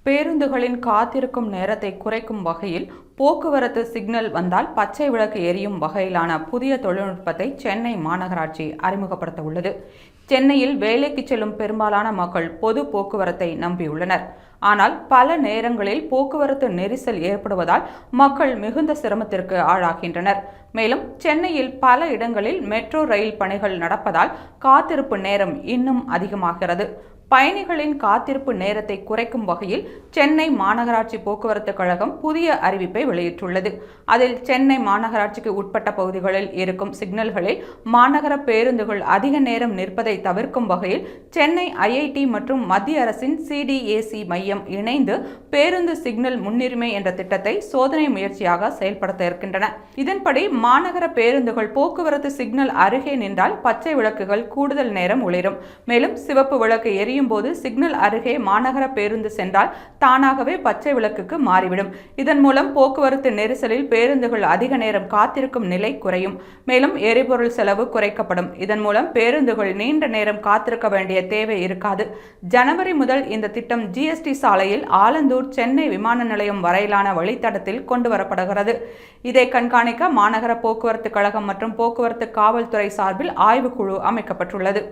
பேருந்துகளின் காத்திருக்கும் நேரத்தை குறைக்கும் வகையில் போக்குவரத்து சிக்னல் வந்தால் பச்சை விளக்கு எரியும் வகையிலான புதிய தொழில்நுட்பத்தை சென்னை மாநகராட்சி அறிமுகப்படுத்த உள்ளது. சென்னையில் வேலைக்கு செல்லும் பெரும்பாலான மக்கள் பொது போக்குவரத்தை நம்பியுள்ளனர். ஆனால் பல நேரங்களில் போக்குவரத்து நெரிசல் ஏற்படுவதால் மக்கள் மிகுந்த சிரமத்திற்கு ஆளாகின்றனர். மேலும் சென்னையில் பல இடங்களில் மெட்ரோ ரயில் பணிகள் நடப்பதால் காத்திருப்பு நேரம் இன்னும் அதிகமாகிறது. பயணிகளின் காத்திருப்பு நேரத்தை குறைக்கும் வகையில் சென்னை மாநகராட்சி போக்குவரத்து கழகம் புதிய அறிவிப்பை வெளியிட்டுள்ளது. அதில் சென்னை மாநகராட்சிக்கு உட்பட்ட பகுதிகளில் இருக்கும் சிக்னல்களில் மாநகர பேருந்துகள் அதிக நேரம் நிற்பதை தவிர்க்கும் வகையில் சென்னை ஐஐடி மற்றும் மத்திய அரசின் சிடிஏசி மையம் இணைந்து பேருந்து சிக்னல் முன்னுரிமை என்ற திட்டத்தை சோதனை முயற்சியாக செயல்படுத்த இருக்கின்றன. இதன்படி மாநகர பேருந்துகள் போக்குவரத்து சிக்னல் அருகே நின்றால் பச்சை விளக்குகள் கூடுதல் நேரம் ஒளிரும். மேலும் சிவப்பு விளக்கு எரியும் போது சிக்னல் அருகே மாநகர பேருந்து சென்றால் தானாகவே பச்சை விளக்குக்கு மாறிவிடும். இதன் மூலம் போக்குவரத்து நெரிசலில் பேருந்துகள் அதிக நேரம் காத்திருக்கும் நிலை குறையும். மேலும் எரிபொருள் செலவு குறைக்கப்படும். இதன் மூலம் பேருந்துகள் நீண்ட நேரம் காத்திருக்க வேண்டிய தேவை இருக்காது. ஜனவரி முதல் இந்த திட்டம் ஜிஎஸ்டி சாலையில் ஆலந்தூர் சென்னை விமான நிலையம் வரையிலான வழித்தடத்தில் கொண்டு வரப்படுகிறது. இதை கண்காணிக்க மாநகர போக்குவரத்து கழகம் மற்றும் போக்குவரத்து காவல்துறை சார்பில் ஆய்வுக்குழு அமைக்கப்பட்டுள்ளது.